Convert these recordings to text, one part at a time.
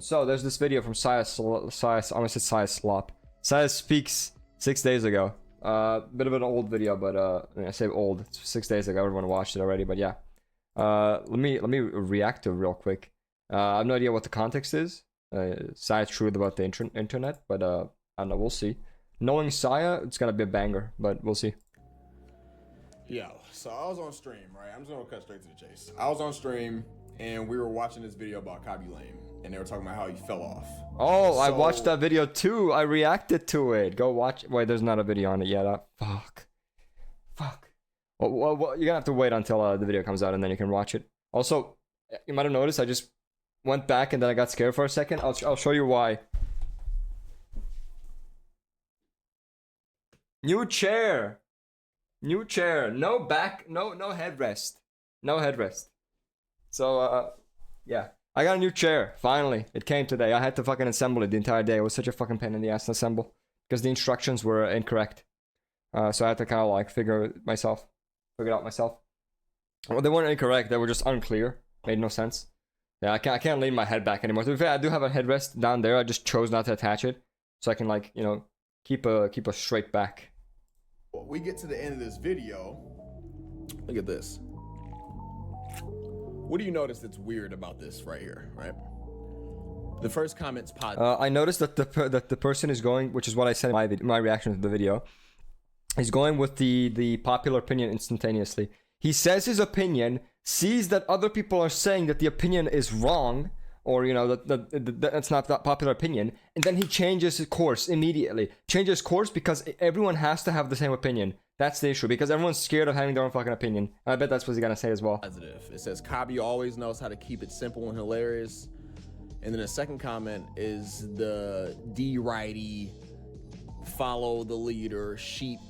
So there's this video from I almost said Saya Slop. Saya Speaks 6 days ago. Bit of an old video, but I say old. It's 6 days ago. Everyone watched it already, but yeah. Let me react to it real quick. I have no idea what the context is. Saya's truth about the internet, but I don't know. We'll see. Knowing Saya, it's gonna be a banger, but we'll see. Yo, so I was on stream, right? I'm just gonna cut straight to the chase. I was on stream and we were watching this video about Kabi Lame, and they were talking about how he fell off. Oh, I watched that video too. I reacted to it. Go watch. Wait, there's not a video on it yet. Fuck. Well, you're gonna have to wait until the video comes out and then you can watch it. Also, you might have noticed I just went back and then I got scared for a second. I'll show you why. New chair. No back. No headrest. No headrest. So yeah. I got a new chair, finally. It came today. I had to fucking assemble it the entire day. It was such a fucking pain in the ass to assemble. Because the instructions were incorrect. So I had to kind of like figure it out myself. Well, they weren't incorrect, they were just unclear. Made no sense. Yeah, I can't lean my head back anymore. To be fair, I do have a headrest down there. I just chose not to attach it. So I can like, you know, keep a straight back. Well, we get to the end of this video. Look at this. What do you notice that's weird about this right here, right? The first comment's I noticed that the person is going, which is what I said in my reaction to the video. He's going with the popular opinion instantaneously. He says his opinion, sees that other people are saying that the opinion is wrong, or you know that's not that popular opinion, and then he changes his course immediately. Changes course because everyone has to have the same opinion. That's the issue, because everyone's scared of having their own fucking opinion. I bet that's what he's gonna say as well. Positive. It says Kabi always knows how to keep it simple and hilarious. And then the second comment is the D-righty, follow the leader, sheep.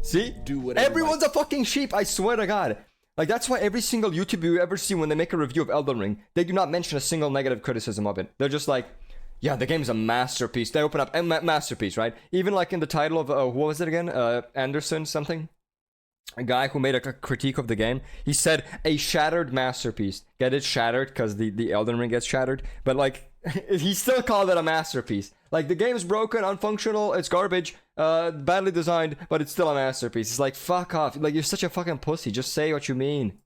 See? Do whatever. Everyone's a fucking sheep, I swear to God. Like, that's why every single YouTuber you ever see when they make a review of Elden Ring, they do not mention a single negative criticism of it. They're just like, yeah, the game's a masterpiece. They open up a masterpiece, right? Even like in the title of, what was it again? Anderson something? A guy who made a critique of the game. He said, a shattered masterpiece. Get it? Shattered, because the Elden Ring gets shattered. But like, he still called it a masterpiece. Like, the game's broken, unfunctional, it's garbage, badly designed, but it's still a masterpiece. It's like, fuck off. Like, you're such a fucking pussy. Just say what you mean.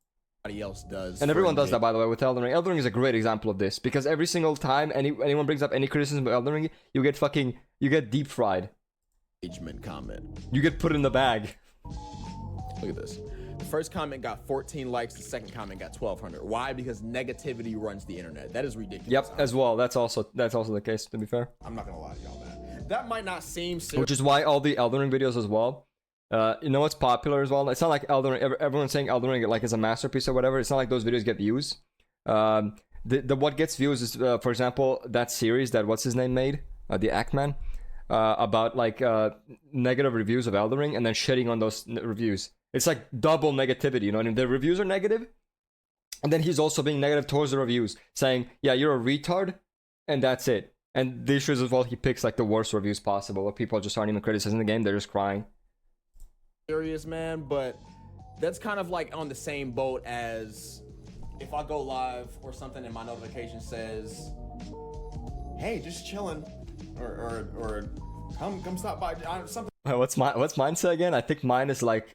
Else does, and everyone does that, by the way, with Elden Ring. Elden Ring is a great example of this, because every single time anyone brings up any criticism of Elden Ring, you get deep fried. Engagement comment. You get put in the bag. Look at this. The first comment got 14 likes. The second comment got 1,200. Why? Because negativity runs the internet. That is ridiculous. Yep, as well. That's also the case, to be fair. I'm not gonna lie to y'all, man. That might not seem serious. Which is why all the Elden Ring videos as well. You know what's popular as well? It's not like Elden Ring, everyone's saying Elden Ring like is a masterpiece or whatever. It's not like those videos get views. The what gets views is, for example, that series that what's his name made, the Ackman, about like negative reviews of Elden Ring and then shitting on those reviews. It's like double negativity, you know what I mean? The reviews are negative, and then he's also being negative towards the reviews, saying, yeah, you're a retard, and that's it. And the issue is as well, he picks like the worst reviews possible, where people just aren't even criticizing the game, they're just crying. Serious, man, but that's kind of like on the same boat as if I go live or something and my notification says, hey, just chilling, or come stop by, something. What's mine say again? I think mine is like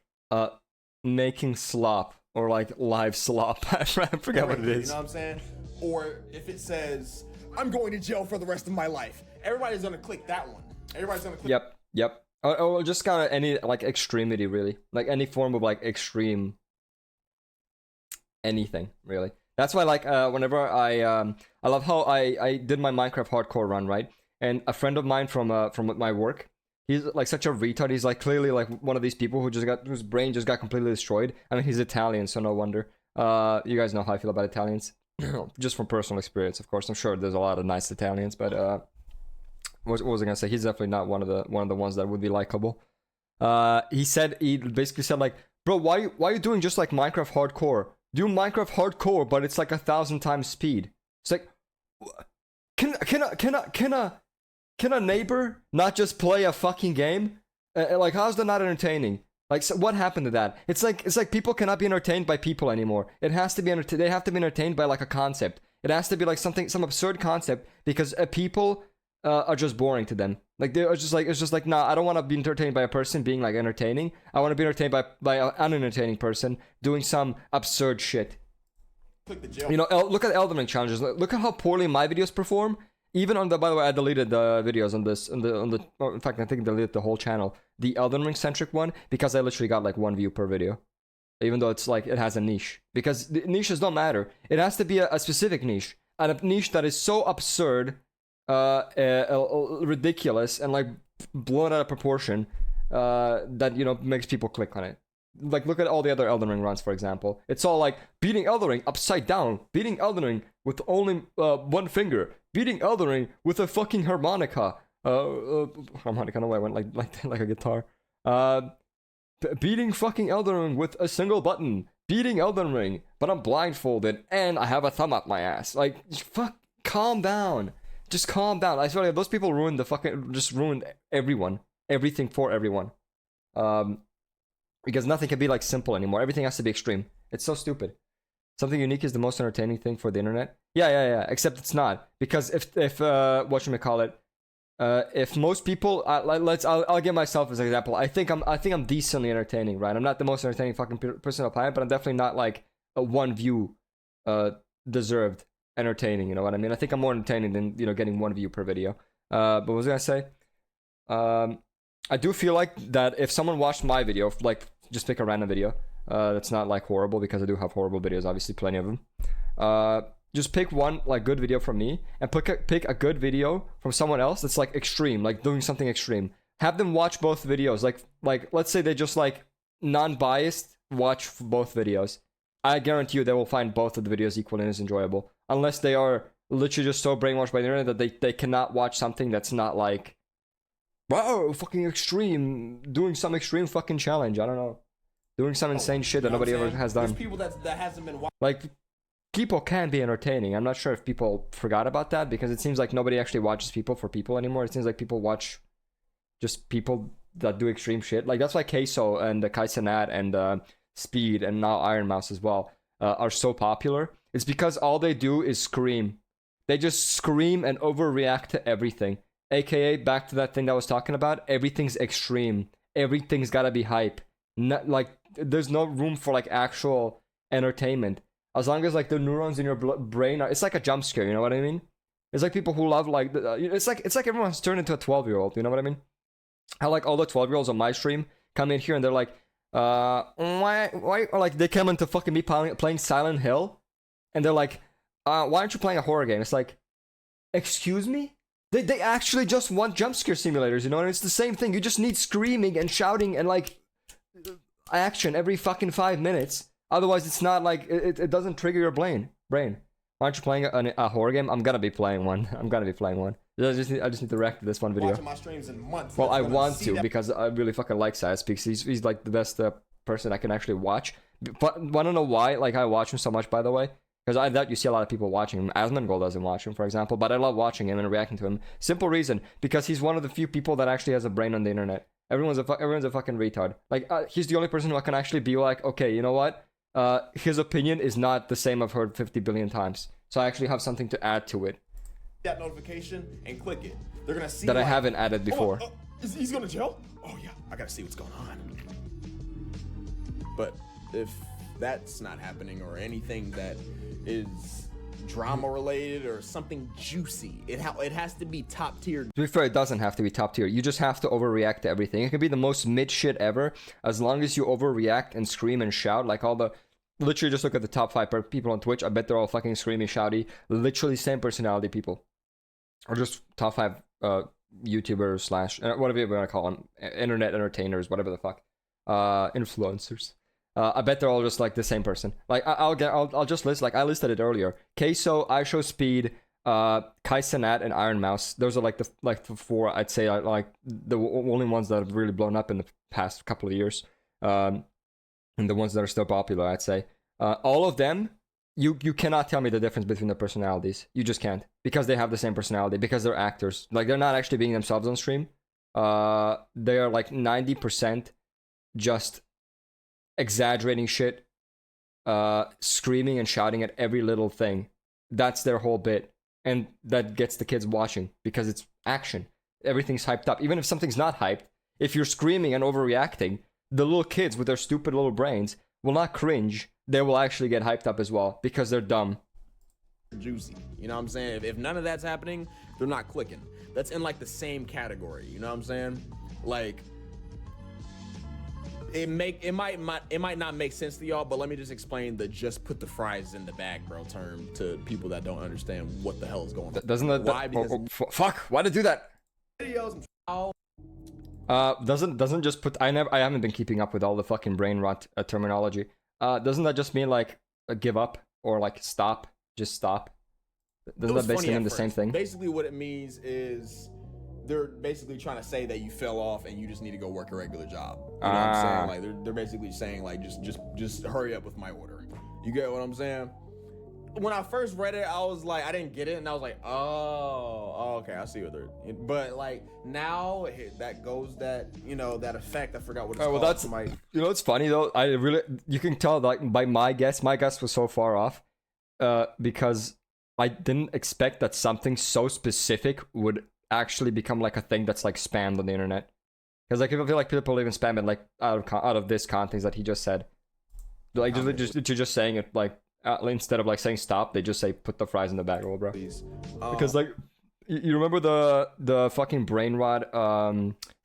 making slop, or like live slop. I forget what it is. You know what I'm saying? Or if it says, I'm going to jail for the rest of my life, everybody's gonna click that one. Everybody's gonna click. Yep. Or just kind of any like extremity, really, like any form of like extreme anything, really. That's why like whenever I love how I did my Minecraft hardcore run, right? And a friend of mine from my work, he's like such a retard. He's like clearly like one of these people whose brain just got completely destroyed. I mean, he's Italian, so no wonder. You guys know how I feel about Italians, just from personal experience, of course. I'm sure there's a lot of nice Italians, but what was I gonna say? He's definitely not one of the ones that would be likable. He basically said like, bro, why are you doing just like Minecraft hardcore? Do Minecraft hardcore, but it's like 1,000 times speed. It's like, can a neighbor not just play a fucking game? Like, how's that not entertaining? Like, so what happened to that? It's like people cannot be entertained by people anymore. It has to be they have to be entertained by like a concept. It has to be like something, some absurd concept, because people are just boring to them. Like they're just like, it's just like, nah, I don't want to be entertained by a person being like entertaining. I want to be entertained by an unentertaining person doing some absurd shit. Click the jail. You know, look at Elden Ring challenges. Look at how poorly my videos perform. Even on the, by the way, I deleted the videos on this, in fact, I think I deleted the whole channel. The Elden Ring centric one, because I literally got like 1 view per video. Even though it's like, it has a niche. Because the niches don't matter. It has to be a specific niche. And a niche that is so absurd, ridiculous, and like blown out of proportion, that, you know, makes people click on it. Like, look at all the other Elden Ring runs, for example. It's all like, beating Elden Ring upside down, beating Elden Ring with only one finger, beating Elden Ring with a fucking harmonica. Harmonica, no, I went like a guitar. Beating fucking Elden Ring with a single button. Beating Elden Ring, but I'm blindfolded and I have a thumb up my ass. Like, fuck, calm down. Just calm down. I swear, those people ruined ruined everyone. Everything for everyone. Because nothing can be like simple anymore. Everything has to be extreme. It's so stupid. Something unique is the most entertaining thing for the internet. Yeah. Except it's not, because if whatchamacallit, if most people, I'll give myself as an example. I think I'm decently entertaining, right? I'm not the most entertaining fucking person on the planet, but I'm definitely not like a 1 view deserved entertaining. You know what I mean? I think I'm more entertaining than, you know, getting 1 view per video. But what was I gonna say? I do feel like that if someone watched my video, like just pick a random video, that's not like horrible, because I do have horrible videos, obviously, plenty of them. Just pick one like good video from me, and pick a good video from someone else that's like extreme, like doing something extreme. Have them watch both videos. Like let's say they just like non-biased watch both videos. I guarantee you they will find both of the videos equally as enjoyable, unless they are literally just so brainwashed by the internet that they cannot watch something that's not like, wow, fucking extreme, doing some extreme fucking challenge. I don't know, doing some insane shit that nobody ever has done. There's people that hasn't been like. People can be entertaining. I'm not sure if people forgot about that, because it seems like nobody actually watches people for people anymore. It seems like people watch just people that do extreme shit. Like, that's why Queso and Kaisenat and Speed and now Iron Mouse as well are so popular. It's because all they do is scream. They just scream and overreact to everything. AKA, back to that thing that I was talking about, everything's extreme. Everything's gotta be hype. Like, there's no room for like actual entertainment. As long as like the neurons in your brain are, it's like a jump scare, you know what I mean? It's like people who love like, it's like everyone's turned into a 12-year-old, you know what I mean? How like all the 12-year-olds on my stream come in here and they're like, why, or like they come into fucking me playing Silent Hill, and they're like, why aren't you playing a horror game? It's like, excuse me? They actually just want jump scare simulators, you know? And it's the same thing. You just need screaming and shouting and like action every fucking 5 minutes. Otherwise, it's not like, it doesn't trigger your brain. Why aren't you playing a horror game? I'm gonna be playing one. I just need to react to this one video. watching my streams in months. Well, I want to, because I really fucking like Sias, because he's like the best person I can actually watch. But I don't know why, like, I watch him so much, by the way. Because I doubt you see a lot of people watching him. Asmongold doesn't watch him, for example. But I love watching him and reacting to him. Simple reason, because he's one of the few people that actually has a brain on the internet. Everyone's a fucking retard. Like, he's the only person who can actually be like, okay, you know what? His opinion is not the same I've heard 50 billion times. So I actually have something to add to it. That notification and click it. They're gonna see that like, I haven't added before. He's going to jail? Oh yeah, I gotta see what's going on. But if that's not happening, or anything that is drama related or something juicy, it has to be top tier. To be fair, it doesn't have to be top tier. You just have to overreact to everything. It can be the most mid shit ever, as long as you overreact and scream and shout. Like all the, literally just look at the top 5 people on Twitch. I bet they're all fucking screaming, shouty, literally same personality people, or just top 5 YouTubers slash whatever you want to call them, internet entertainers, whatever the fuck, influencers. I bet they're all just like the same person. Like I'll just list, like I listed it earlier. Queso, iShow Speed, Kaisenat, and Iron Mouse. Those are like the 4 I'd say like the only ones that have really blown up in the past couple of years, and the ones that are still popular, I'd say. All of them, you cannot tell me the difference between their personalities. You just can't, because they have the same personality, because they're actors. Like, they're not actually being themselves on stream. They are like 90% just exaggerating shit, screaming and shouting at every little thing. that's their whole bit. And that gets the kids watching because it's action. Everything's hyped up. Even if something's not hyped, if you're screaming and overreacting, the little kids with their stupid little brains will not cringe. They will actually get hyped up as well because they're dumb. Juicy. You know what I'm saying? If none of that's happening, they're not clicking. That's in like the same category. You know what I'm saying? Like, it might not make sense to y'all, but let me just explain the "just put the fries in the bag, bro" term to people that don't understand what the hell is going on. Doesn't that? Why? Because fuck! Why did do that? videos. Doesn't just put. I haven't been keeping up with all the fucking brain rot terminology. Doesn't that just mean like give up or like stop? Just stop. Doesn't that basically mean the same thing? Basically, what it means is they're basically trying to say that you fell off and you just need to go work a regular job. You know what I'm saying? Like they're basically saying like just hurry up with my order. You get what I'm saying? When I first read it, I was like, I didn't get it, and I was like, oh, okay, I see what they're. But like now that goes that that effect. I forgot what it's called. Well, that's it's funny though. You can tell like by my guess was so far off, because I didn't expect that something so specific would actually become like a thing that's like spammed on the internet. Because like I feel like people even spam it like out of this context that he just said. Like just saying it like instead of like saying stop, they just say put the fries in the bag, bro. Because like you remember the fucking brain rot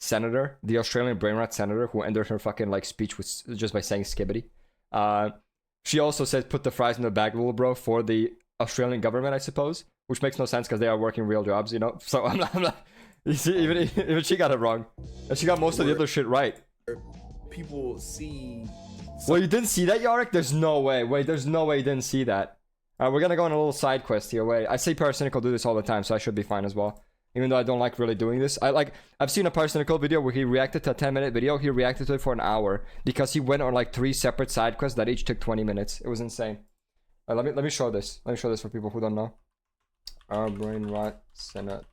senator, the Australian brain rot senator who ended her fucking like speech with just by saying skibbity. She also said put the fries in the bag, little bro, for the Australian government, I suppose, which makes no sense because they are working real jobs, So I'm not. You see, even she got it wrong, and she got most of the other shit right. People see. Well, you didn't see that, Yarek? There's no way. Wait, there's no way you didn't see that. We're gonna go on a little side quest here. Wait, I see Paracynical do this all the time, so I should be fine as well. Even though I don't like really doing this. I've seen a Paracynical video where he reacted to a 10-minute video. He reacted to it for an hour because he went on like 3 separate side quests that each took 20 minutes. It was insane. Let me show this. Let me show this for people who don't know. Our brain rot senator.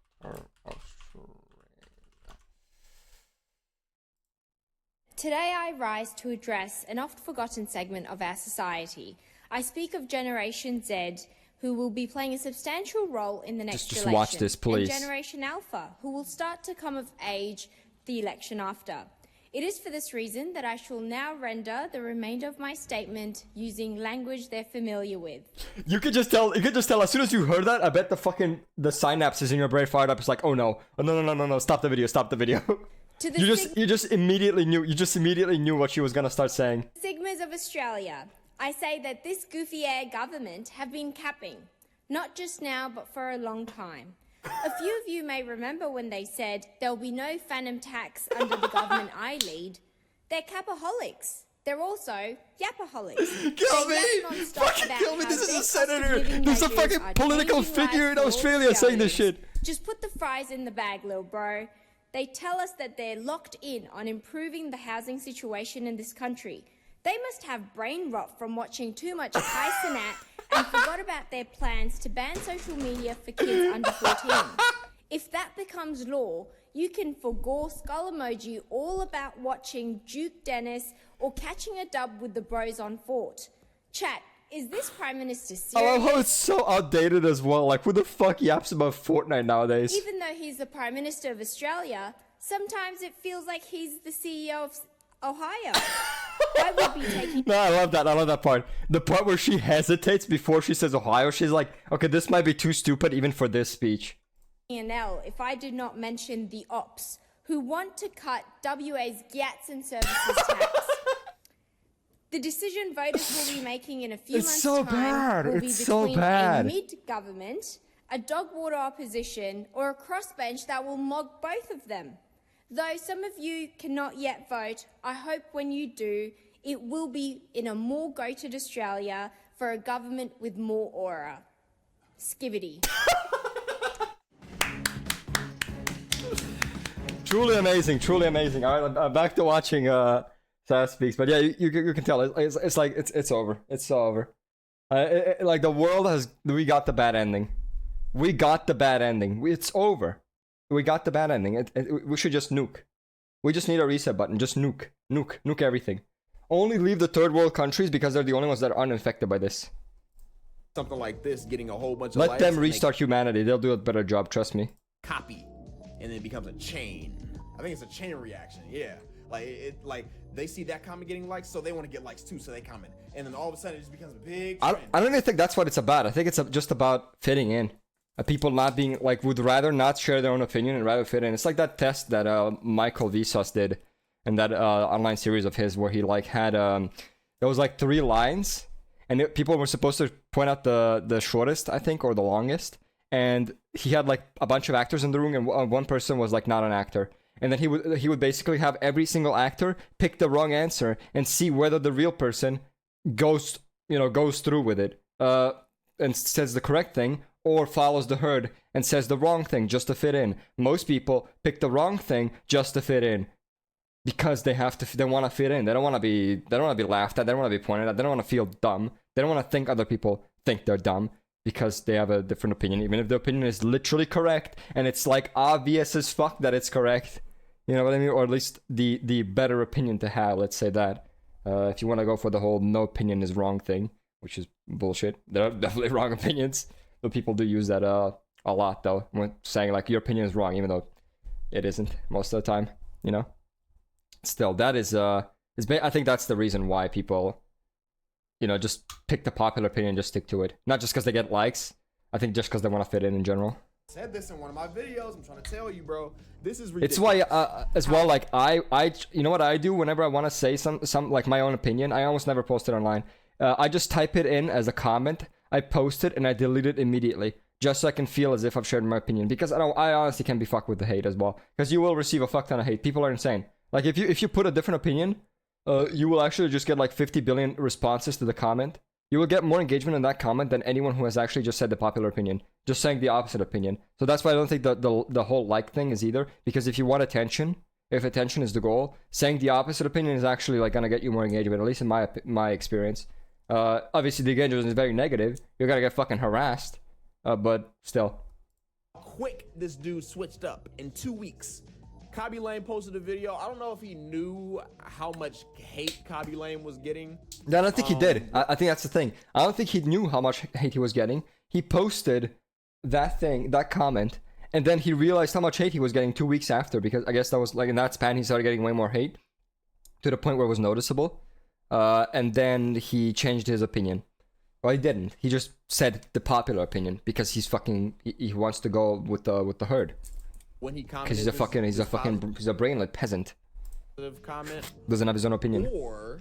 Today I rise to address an oft-forgotten segment of our society. I speak of Generation Z, who will be playing a substantial role in the next election. Just watch this, please. And Generation Alpha, who will start to come of age the election after. It is for this reason that I shall now render the remainder of my statement using language they're familiar with. You could just tell, as soon as you heard that, I bet the synapses in your brain fired up. It's like, oh no, stop the video. You just immediately knew what she was gonna start saying. Sigmas of Australia, I say that this goofy air government have been capping, not just now, but for a long time. A few of you may remember when they said there'll be no phantom tax under the government I lead. They're capaholics. They're also yapaholics. Kill me! Fucking kill me! This is a senator! This is a fucking political figure in Australia saying this shit! Just put the fries in the bag, little bro. They tell us that they're locked in on improving the housing situation in this country. They must have brain rot from watching too much Kai-Cenat and forgot about their plans to ban social media for kids under 14. If that becomes law, you can forgo skull emoji all about watching Duke Dennis or catching a dub with the bros on Fort. Chat, is this Prime Minister serious? I love how it's so outdated as well. Like, who the fuck yaps about Fortnite nowadays? Even though he's the Prime Minister of Australia, sometimes it feels like he's the CEO of Ohio. I would be taking... No, I love that part. The part where she hesitates before she says Ohio, she's like, okay, this might be too stupid even for this speech. If I did not mention the ops who want to cut WA's GATS and services tax. The decision voters will be making in a few months' time will be between a mid-government, a dog-water opposition, or a crossbench that will mog both of them. Though some of you cannot yet vote, I hope when you do, it will be in a more goated Australia for a government with more aura. Skibbity. Truly amazing, truly amazing. All right, I'm back to watching Sarah Speaks, but yeah, you can tell it's like it's over. It's so over. Like the world we got the bad ending. We got the bad ending. It's over. We got the bad ending. We should just nuke. We just need a reset button. Just nuke everything. Only leave the third world countries because they're the only ones that aren't infected by this. something like this getting a whole bunch of Let likes, them and restart humanity. They'll do a better job, trust me. copy, and then it becomes a chain. I think it's a chain reaction. Yeah, like they see that comment getting likes, so they want to get likes too, so they comment, and then all of a sudden it just becomes a big trend. I don't even think that's what it's about. I think it's just about fitting in. People not being like would rather not share their own opinion and rather fit in. It's like that test that Michael Vsauce did in that online series of his where he like had there was like 3 lines and people were supposed to point out the shortest, I think, or the longest, and he had like a bunch of actors in the room and one person was like not an actor, and then he would basically have every single actor pick the wrong answer and see whether the real person goes through with it and says the correct thing, or follows the herd and says the wrong thing just to fit in. Most people pick the wrong thing just to fit in because they want to fit in. They don't want to be laughed at. They don't want to be pointed at. They don't want to feel dumb. They don't want to think other people think they're dumb because they have a different opinion, even if the opinion is literally correct and it's like obvious as fuck that it's correct. You know what I mean? Or at least the better opinion to have. Let's say that. If you want to go for the whole no opinion is wrong thing, which is bullshit. There are definitely wrong opinions. But people do use that a lot, though, when saying, like, your opinion is wrong, even though it isn't most of the time, you know? Still, that is, I think that's the reason why people, you know, just pick the popular opinion and just stick to it. Not just because they get likes. I think just because they want to fit in general. I said this in one of my videos. I'm trying to tell you, bro. This is ridiculous. It's why, as well, like, I you know what I do whenever I want to say some, like, my own opinion? I almost never post it online. I just type it in as a comment. I post it and I delete it immediately just so I can feel as if I've shared my opinion, because I honestly can be fucked with the hate as well, because you will receive a fuck ton of hate. People are insane. Like if you put a different opinion, you will actually just get like 50 billion responses to the comment. You will get more engagement in that comment than anyone who has actually just said the popular opinion, just saying the opposite opinion. So that's why I don't think the whole like thing is either, because if you want attention, if attention is the goal, saying the opposite opinion is actually like gonna get you more engagement, at least in my experience. Obviously the engagement is very negative. You're gonna get fucking harassed, but still. Quick, this dude switched up in 2 weeks. Kobby Lane posted a video. I don't know if he knew how much hate Kobby Lane was getting. No, I don't think he did. I think that's the thing. I don't think he knew how much hate he was getting. He posted that comment, and then he realized how much hate he was getting 2 weeks after, because I guess that was like in that span he started getting way more hate to the point where it was noticeable. And then he changed his opinion. Well, he didn't. He just said the popular opinion because he's he wants to go with the herd. When he commented, because he's a brainless peasant. Comment doesn't have his own opinion. Or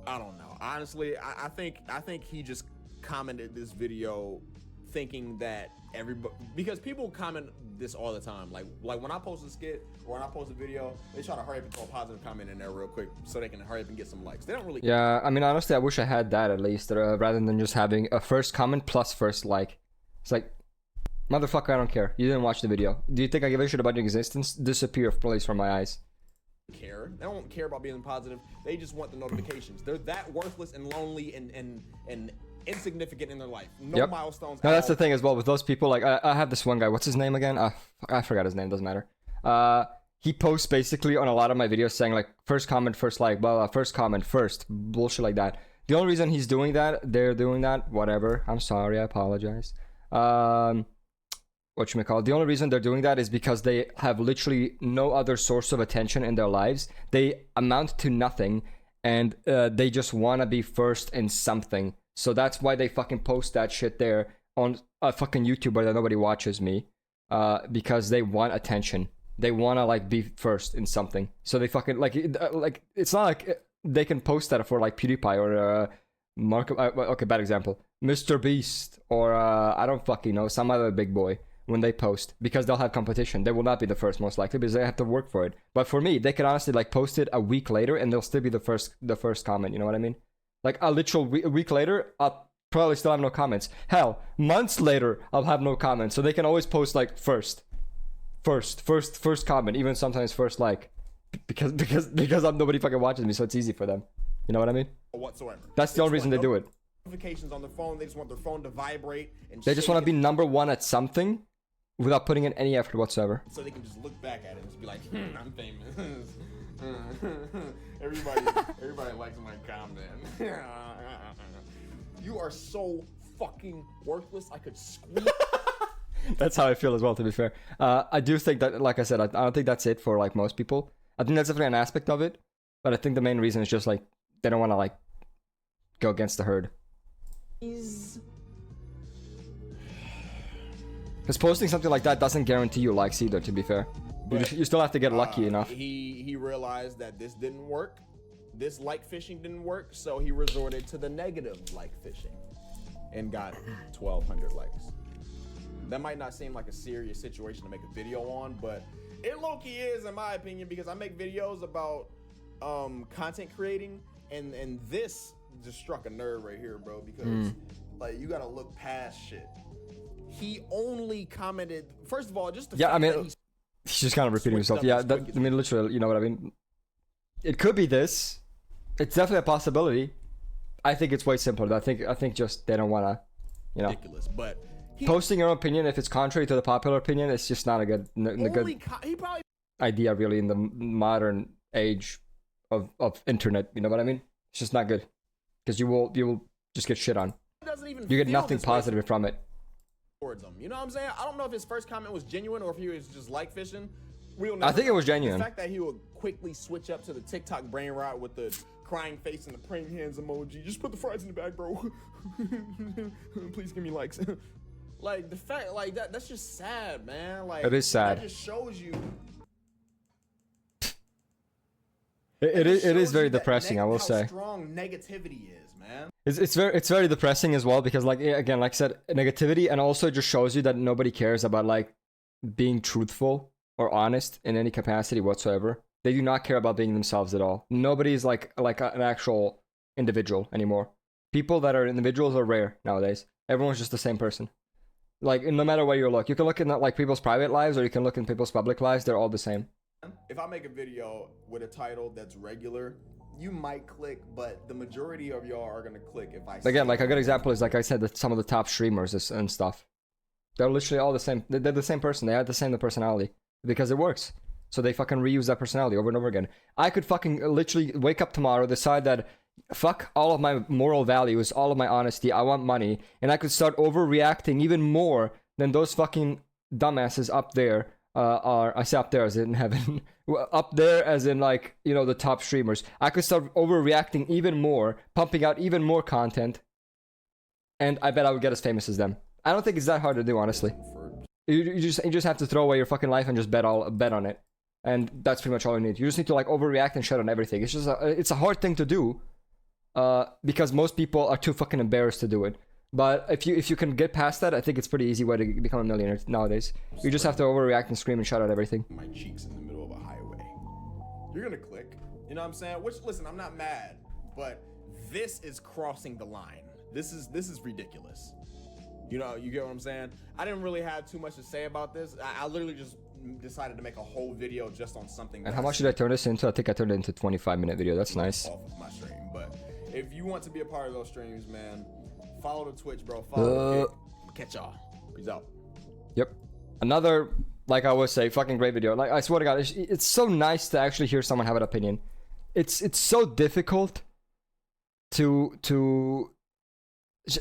I don't know. Honestly, I think he just commented this video thinking that everybody, because people comment this all the time, like when I post a skit or when I post a video, they try to hurry up and throw a positive comment in there real quick so they can hurry up and get some likes. They don't really. Yeah, I mean, honestly, I wish I had that at least, rather than just having a first comment plus first like. It's like, motherfucker, I don't care. You didn't watch the video. Do you think I give a shit about your existence? Disappear, please, from my eyes. Care. They don't care about being positive. They just want the notifications. They're that worthless and lonely and insignificant in their life. No milestones. No, that's the thing as well with those people. Like I have this one guy. What's his name again? I forgot his name. Doesn't matter. He posts basically on a lot of my videos saying like first comment, first like, blah blah. First comment, first bullshit like that. The only reason he's doing that, they're doing that, whatever. I'm sorry. I apologize. Whatchamacallit, the only reason they're doing that is because they have literally no other source of attention in their lives. They amount to nothing, and they just want to be first in something. So that's why they fucking post that shit there on a fucking YouTuber that nobody watches me, because they want attention. They want to like be first in something. So they fucking like it's not like they can post that for like PewDiePie or Mark. Okay, bad example, Mr. Beast or I don't fucking know, some other big boy. When they post, because they'll have competition, they will not be the first most likely because they have to work for it. But for me, they can honestly like post it a week later and they'll still be the first comment. You know what I mean? Like a literal week later, I'll probably still have no comments. Hell, months later, I'll have no comments. So they can always post like first comment, even sometimes first like, because nobody fucking watches me, so it's easy for them. You know what I mean? Whatsoever. That's the only reason they do it. Notifications on their phone. They just want their phone to vibrate and. They just want to be number one at something. Without putting in any effort whatsoever. So they can just look back at it and just be like, I'm famous. everybody likes my comment. You are so fucking worthless. I could squeeze. That's how I feel as well, to be fair. I do think that, like I said, I don't think that's it for like most people. I think that's definitely an aspect of it, but I think the main reason is just like they don't want to like go against the herd. Because posting something like that doesn't guarantee you likes either, to be fair. You still have to get lucky enough. He realized that this didn't work. This like fishing didn't work, so he resorted to the negative like fishing and got 1,200 likes. That might not seem like a serious situation to make a video on, but it low-key is, in my opinion, because I make videos about content creating, and this just struck a nerve right here, bro, because like you gotta look past shit. He only commented, first of all, just the fact that he's just kind of repeating himself. Yeah, I mean, literally, you know what I mean? It could be this. It's definitely a possibility. I think it's way simpler. I think just they don't want to, you know. Ridiculous, but posting your own opinion, if it's contrary to the popular opinion, it's just not a good, idea, really, in the modern age of internet. You know what I mean? It's just not good, because you will just get shit on. You get nothing positive from it. Towards him, you know what I'm saying? I don't know if his first comment was genuine or if he was just like fishing. I think it was genuine. The fact that he would quickly switch up to the TikTok brain rot with the crying face and the praying hands emoji. Just put the fries in the bag, bro. Please give me likes. Like the fact, like that's just sad, man. Like it is sad. That just shows you. It is very depressing, I will say. How strong negativity is, man. It's very depressing as well, because like again, like I said, negativity, and also it just shows you that nobody cares about like being truthful or honest in any capacity whatsoever. They do not care about being themselves at all. Nobody's like an actual individual anymore. People that are individuals are rare nowadays. Everyone's just the same person. Like no matter where you look, you can look in like people's private lives or you can look in people's public lives. They're all the same. If I make a video with a title that's regular, you might click, but the majority of y'all are gonna click if I. Again, like a good example is like I said, that some of the top streamers and stuff. They're literally all the same. They're the same person. They have the same personality because it works. So they fucking reuse that personality over and over again. I could fucking literally wake up tomorrow, decide that fuck all of my moral values, all of my honesty, I want money, and I could start overreacting even more than those fucking dumbasses up there are. I say up there as in heaven. Up there as in like, you know, the top streamers. I could start overreacting even more, pumping out even more content, and I bet I would get as famous as them. I don't think it's that hard to do, honestly. You just have to throw away your fucking life and just bet on it. And that's pretty much all you need. You just need to like overreact and shit on everything. It's just it's a hard thing to do, because most people are too fucking embarrassed to do it. But if you can get past that, I think it's pretty easy way to become a millionaire nowadays. You just have to overreact and scream and shout at everything. My cheeks in the middle of a highway. You're gonna click. You know what I'm saying? Which, listen, I'm not mad, but this is crossing the line. This is ridiculous. You know, you get what I'm saying? I didn't really have too much to say about this. I literally just decided to make a whole video just on something. And how much did I turn this into? I think I turned it into a 25-minute video. That's nice. Off of my stream. But if you want to be a part of those streams, man, follow the Twitch, bro. Follow the catch y'all. Peace out. Yep. Another, like I always say, fucking great video. Like I swear to God, it's so nice to actually hear someone have an opinion. It's so difficult to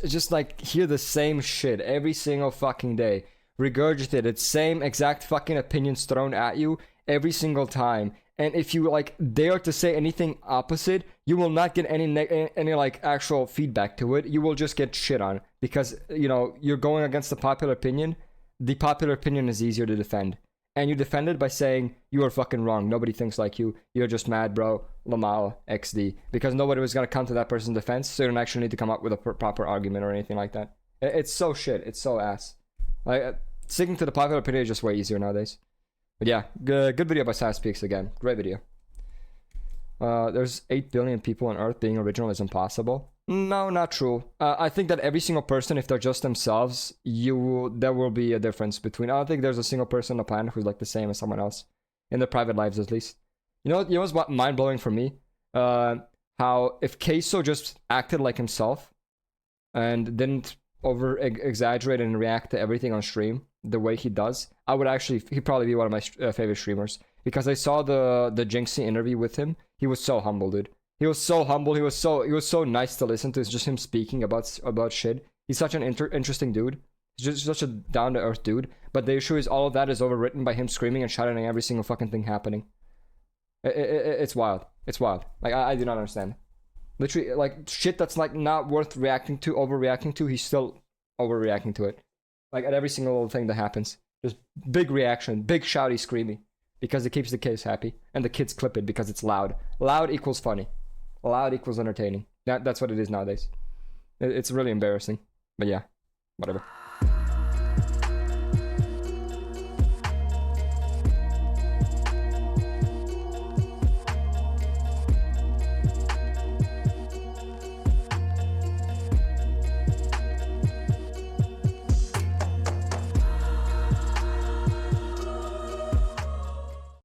just like hear the same shit every single fucking day, regurgitated, same exact fucking opinions thrown at you every single time. And if you like dare to say anything opposite, you will not get any like actual feedback to it. You will just get shit on because, you know, you're going against the popular opinion. The popular opinion is easier to defend. And you defend it by saying, you are fucking wrong. Nobody thinks like you. You're just mad, bro. Lamal XD. Because nobody was going to come to that person's defense, so you don't actually need to come up with a proper argument or anything like that. It's so shit. It's so ass. Like, sticking to the popular opinion is just way easier nowadays. But yeah, good video by Sass Peaks again. Great video. There's 8 billion people on Earth. Being original is impossible. No, not true. I think that every single person, if they're just themselves, there will be a difference between. I don't think there's a single person on the planet who's like the same as someone else. In their private lives, at least. You know what's mind-blowing for me? How if Queso just acted like himself and didn't over-exaggerate and react to everything on stream the way he does, he'd probably be one of my favorite streamers. Because I saw the Jinxie interview with him. He was so humble, dude. He was so humble. He was so nice to listen to. It's just him speaking about shit. He's such an interesting dude. He's just such a down to earth dude. But the issue is all of that is overwritten by him screaming and shouting at every single fucking thing happening. It's wild. It's wild. Like I do not understand. Literally, like shit that's like not worth reacting to, overreacting to. He's still overreacting to it. Like at every single little thing that happens, just big reaction, big shouty, screamy, because it keeps the kids happy, and the kids clip it because it's loud. Loud equals funny. Loud equals entertaining. That's what it is nowadays. It's really embarrassing. But yeah, whatever.